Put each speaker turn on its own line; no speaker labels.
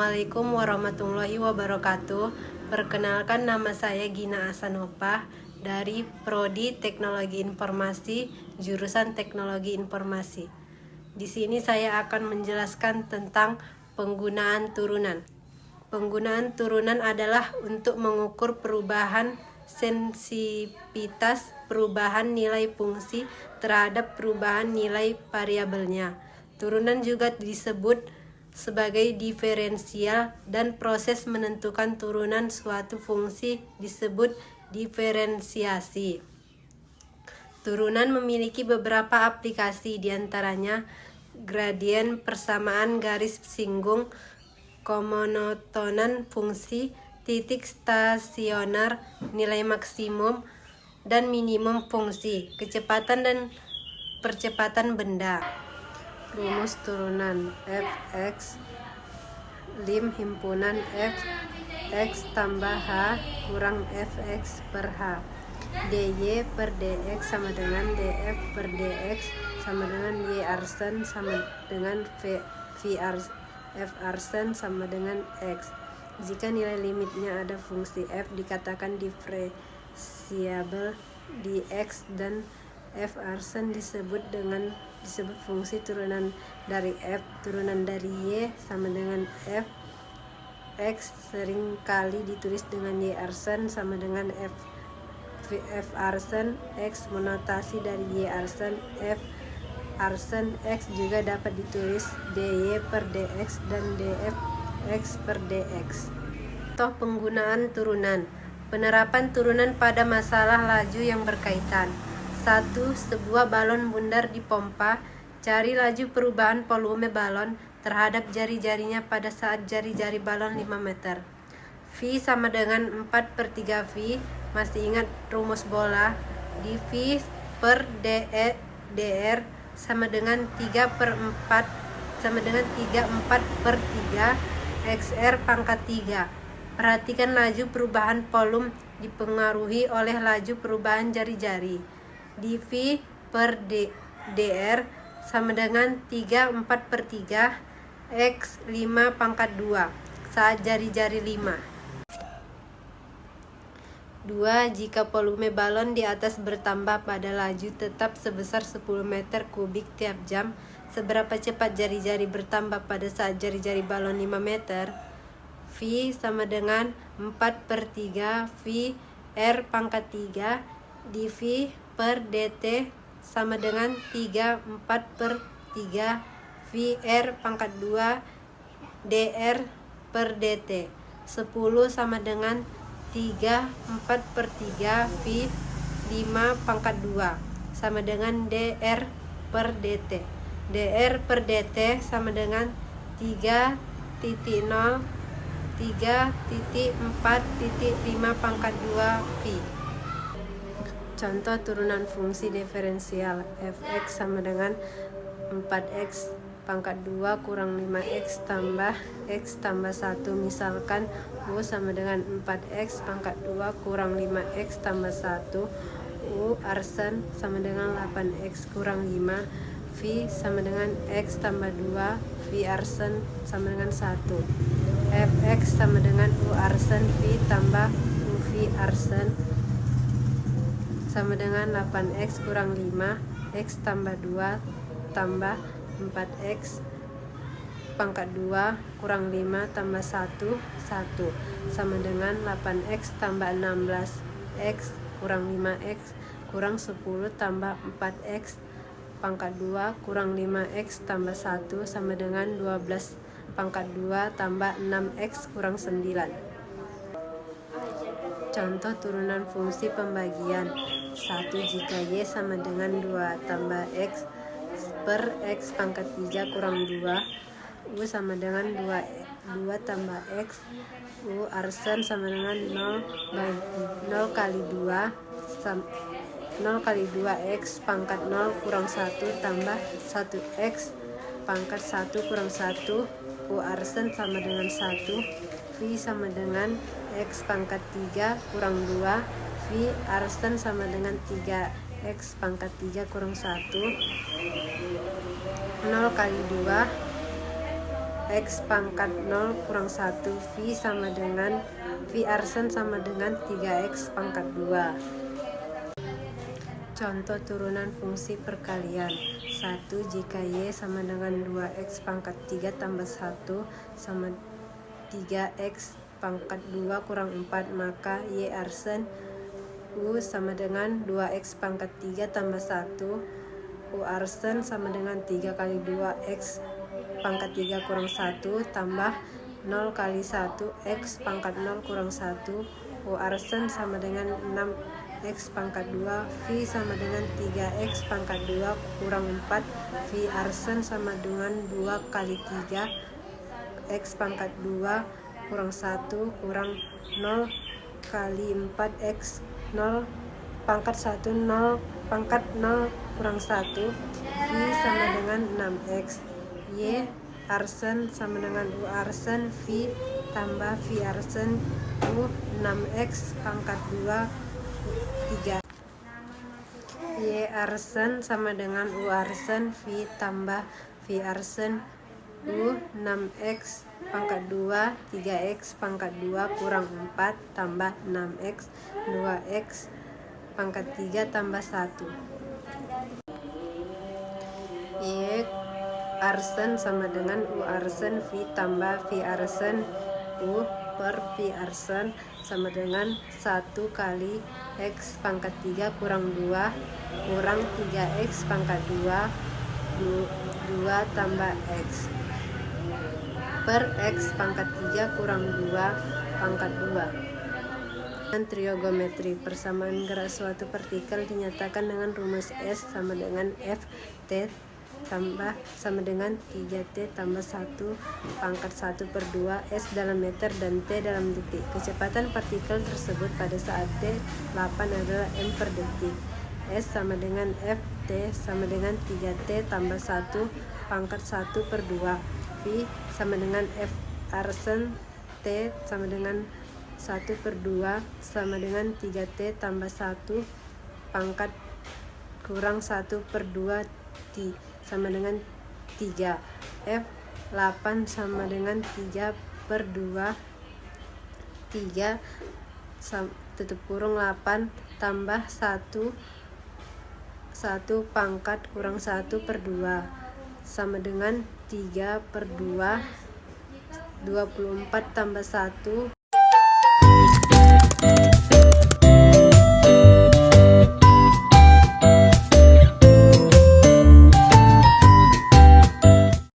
Assalamualaikum warahmatullahi wabarakatuh. Perkenalkan, nama saya Gina Asanopah dari Prodi Teknologi Informasi, jurusan Teknologi Informasi. Di sini saya akan menjelaskan tentang penggunaan turunan. Penggunaan turunan adalah untuk mengukur perubahan sensitivitas perubahan nilai fungsi terhadap perubahan nilai variabelnya. Turunan juga disebut sebagai diferensial, dan proses menentukan turunan suatu fungsi disebut diferensiasi. Turunan memiliki beberapa aplikasi, diantaranya gradien, persamaan garis singgung, kemonotonan fungsi, titik stasioner, nilai maksimum dan minimum fungsi, kecepatan dan percepatan benda. Rumus turunan fx lim himpunan fx tambah h kurang fx per h, dy per dx sama dengan df per dx sama dengan y arsen sama dengan f arsen sama dengan x. Jika nilai limitnya ada fungsi f dikatakan diferensiabel di x, dan f arsen disebut fungsi turunan dari f. Turunan dari y sama dengan f x seringkali ditulis dengan y arsen sama dengan f arsen x. Monotasi dari y arsen f arsen x juga dapat ditulis dy per dx dan df x per dx. Contoh penggunaan turunan. Penerapan turunan pada masalah laju yang berkaitan. 1. Sebuah balon bundar dipompa. Cari laju perubahan volume balon terhadap jari-jarinya pada saat jari-jari balon 5 meter. V sama dengan 4/3 V. Masih ingat rumus bola? dV per dr sama dengan 3/4 sama dengan 3/4/3 xr pangkat 3. Perhatikan laju perubahan volume dipengaruhi oleh laju perubahan jari-jari. dV per dr sama dengan 3/4/3 x 5 pangkat 2 saat jari-jari 5. 2. Jika volume balon di atas bertambah pada laju tetap sebesar 10 meter kubik tiap jam, seberapa cepat jari-jari bertambah pada saat jari-jari balon 5 meter? V sama dengan 4/3 V R pangkat 3, dV per dt sama dengan 3/4/3 VR pangkat 2 dr per dt. 10 sama dengan 3/4/3 V 5 pangkat 2 sama dengan dr per dt. dr per dt sama dengan 3.0 3.4.5 pangkat 2 V. Contoh turunan fungsi diferensial. Fx sama dengan 4x pangkat 2 kurang 5x tambah x tambah 1. Misalkan U sama dengan 4x pangkat 2 kurang 5x tambah 1. U arsen sama dengan 8x kurang 5. V sama dengan x tambah 2. V arsen sama dengan 1. Fx sama dengan U arsen V tambah UV arsen sama dengan 8x kurang 5 x tambah 2 tambah 4x pangkat 2 kurang 5 tambah 1 sama dengan 8x tambah 16 x kurang 5x kurang 10 tambah 4x pangkat 2 kurang 5x tambah 1 sama dengan 12 pangkat 2 tambah 6x kurang 9. Contoh turunan fungsi pembagian. 1. Jika y sama dengan 2 tambah x per x pangkat 3 kurang 2, U sama dengan 2 tambah x, U arsen sama dengan 0 kali 2 x pangkat 0 kurang 1 tambah 1x pangkat 1 kurang 1, U arsen sama dengan 1, V sama dengan x pangkat 3 kurang 2, V arsen sama dengan 3x pangkat 3 kurang 1, 0 kali 2 X pangkat 0 kurang 1 V sama dengan V arsen sama dengan 3X pangkat 2. Contoh turunan fungsi perkalian. 1. Jika Y sama dengan 2X pangkat 3 tambah 1 sama 3X pangkat 2 kurang 4, maka Y arsen U sama dengan 2X pangkat 3 tambah 1, U arsen sama dengan 3 kali 2X pangkat 3 kurang 1 tambah 0 kali 1 X pangkat 0 kurang 1, U arsen sama dengan 6X pangkat 2, V sama dengan 3X pangkat 2 kurang 4, V arsen sama dengan 2 kali 3 X pangkat 2 kurang 1 kurang 0 kali 4X 0 pangkat 1 0 pangkat 0 kurang 1, V sama dengan 6X, Y arsen sama dengan U arsen V tambah V arsen U 6X pangkat 2 3. Y arsen sama dengan U arsen V tambah V arsen U 6X pangkat 2 3X pangkat 2 kurang 4 tambah 6X 2X pangkat 3 tambah 1. Y arsen sama dengan U arsen V tambah V arsen U per V arsen sama dengan 1 kali X pangkat 3 kurang 2 kurang 3X pangkat 2 tambah X per X pangkat 3 kurang 2 pangkat 2. Dan triogometri persamaan gerak suatu partikel dinyatakan dengan rumus S sama dengan F T tambah sama dengan 3T tambah 1 pangkat 1 per 2 S dalam meter dan T dalam detik. Kecepatan partikel tersebut pada saat T8 adalah m per detik. S sama dengan F T sama dengan 3T tambah 1 pangkat 1 per 2. V sama dengan F arsen T sama dengan 1 per 2 sama dengan 3T tambah 1 pangkat kurang 1 per 2 T sama dengan 3. F 8 sama dengan 3 per 2 3 tutup kurung 8 tambah 1 pangkat kurang 1 per 2 sama dengan 3 per 2 24 tambah 1